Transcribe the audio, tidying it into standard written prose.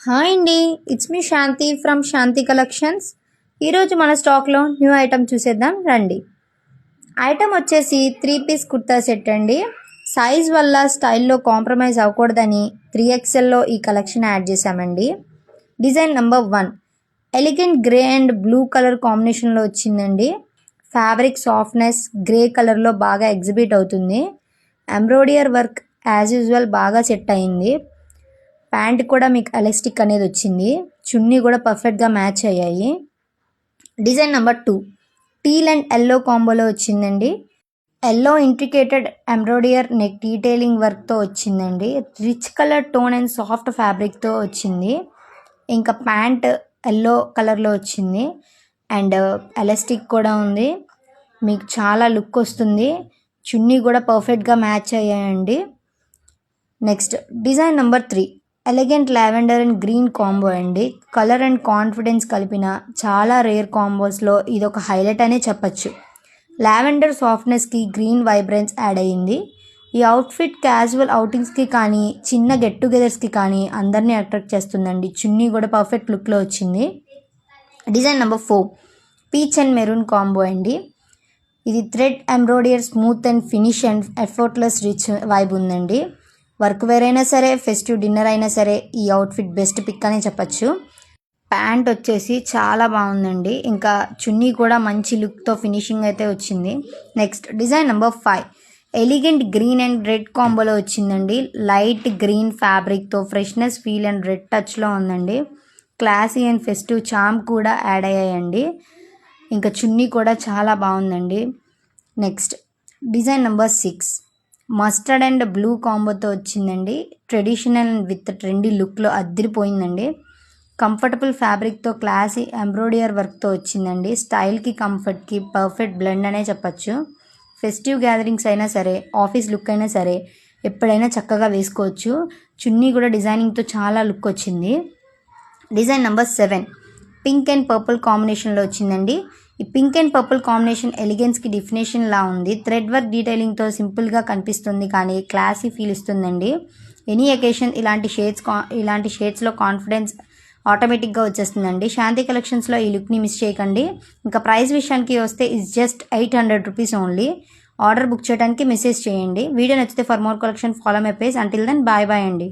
Hi అండి, it's me Shanti from Shanti collections. ఈరోజు మన స్టాక్లో న్యూ ఐటమ్ చూసేద్దాం రండి. ఐటమ్ వచ్చేసి 3 పీస్ కుర్తా సెట్ అండి. సైజ్ వల్ల స్టైల్లో కాంప్రమైజ్ అవ్వకూడదని 3XLలో ఈ కలెక్షన్ యాడ్ చేశామండి. Design number 1 elegant grey and blue colour కాంబినేషన్లో వచ్చిందండి. ఫ్యాబ్రిక్ సాఫ్ట్నెస్ గ్రే కలర్లో బాగా ఎగ్జిబిట్ అవుతుంది. ఎంబ్రాయిడరీ వర్క్ యాజ్ యూజువల్ బాగా సెట్ అయింది. ప్యాంట్ కూడా మీకు ఎలాస్టిక్ అనేది వచ్చింది. చున్నీ కూడా పర్ఫెక్ట్గా మ్యాచ్ అయ్యాయి. Design number 2 teal and yellow కాంబోలో వచ్చిందండి. Yellow intricated embroidery neck detailing వర్క్తో వచ్చిందండి. Rich colour tone and soft ఫ్యాబ్రిక్తో వచ్చింది. ఇంకా ప్యాంట్ ఎల్లో కలర్లో వచ్చింది అండ్ ఎలాస్టిక్ కూడా ఉంది. మీకు చాలా లుక్ వస్తుంది. చున్నీ కూడా పర్ఫెక్ట్గా మ్యాచ్ అయ్యాయండి. Next design number 3 elegant lavender and green combo అండి. కలర్ అండ్ కాన్ఫిడెన్స్ కలిపిన చాలా రేర్ కాంబోస్లో ఇది ఒక హైలైట్ అనే చెప్పచ్చు. లావెండర్ సాఫ్ట్నెస్కి గ్రీన్ వైబ్రెన్స్ యాడ్ అయ్యింది. ఈ అవుట్ఫిట్ క్యాజువల్ అవుటింగ్స్కి కానీ చిన్న గెట్ టుగెదర్స్కి కానీ అందరినీ అట్రాక్ట్ చేస్తుందండి. చున్నీ కూడా పర్ఫెక్ట్ లుక్లో వచ్చింది. Design number 4 peach and maroon combo అండి. ఇది thread embroidery smooth and finish and effortless rich vibe ఉందండి. వర్క్ వేర్ అయినా సరే ఫెస్టివ్ డిన్నర్ అయినా సరే ఈ అవుట్ఫిట్ బెస్ట్ పిక్ అని చెప్పచ్చు. ప్యాంట్ వచ్చేసి చాలా బాగుందండి. ఇంకా చున్నీ కూడా మంచి లుక్తో ఫినిషింగ్ అయితే వచ్చింది. Next design number 5 elegant green and red కాంబోలో వచ్చిందండి. లైట్ గ్రీన్ ఫ్యాబ్రిక్తో ఫ్రెష్నెస్ ఫీల్ అండ్ రెడ్ టచ్లో ఉందండి. క్లాసీ అండ్ ఫెస్టివ్ చామ్ కూడా యాడ్ అయ్యాయండి. ఇంకా చున్నీ కూడా చాలా బాగుందండి. Next design number 6 mustard and blue కాంబోతో వచ్చిందండి. ట్రెడిషనల్ విత్ ట్రెండీ లుక్లో అద్దరిపోయిందండి. కంఫర్టబుల్ ఫ్యాబ్రిక్తో క్లాసీ ఎంబ్రాయిడరీ వర్క్తో వచ్చిందండి. స్టైల్కి కంఫర్ట్కి పర్ఫెక్ట్ బ్లెండ్ అనే చెప్పచ్చు. ఫెస్టివ్ గ్యాదరింగ్స్ అయినా సరే ఆఫీస్ లుక్ అయినా సరే ఎప్పుడైనా చక్కగా వేసుకోవచ్చు. చున్నీ కూడా డిజైనింగ్తో చాలా లుక్ వచ్చింది. Design number 7 pink and purple కాంబినేషన్లో వచ్చిందండి. ఈ పింక్ అండ్ పర్పుల్ కాంబినేషన్ ఎలిగెన్స్కి డెఫినేషన్ లా ఉంది. థ్రెడ్ వర్క్ డీటెయిలింగ్తో సింపుల్గా కనిపిస్తుంది కానీ క్లాసీ ఫీల్ ఇస్తుందండి. ఎనీ అకేషన్ ఇలాంటి షేడ్స్లో కాన్ఫిడెన్స్ ఆటోమేటిక్గా వచ్చేస్తుందండి. శాంతి కలెక్షన్స్లో ఈ లుక్ని మిస్ చేయకండి. ఇంకా ప్రైస్ విషయానికి వస్తే it's just 800 rupees only. Order book చేయడానికి మెసేజ్ చేయండి. వీడియో నచ్చితే for more collection follow my page. Until then bye bye అండి.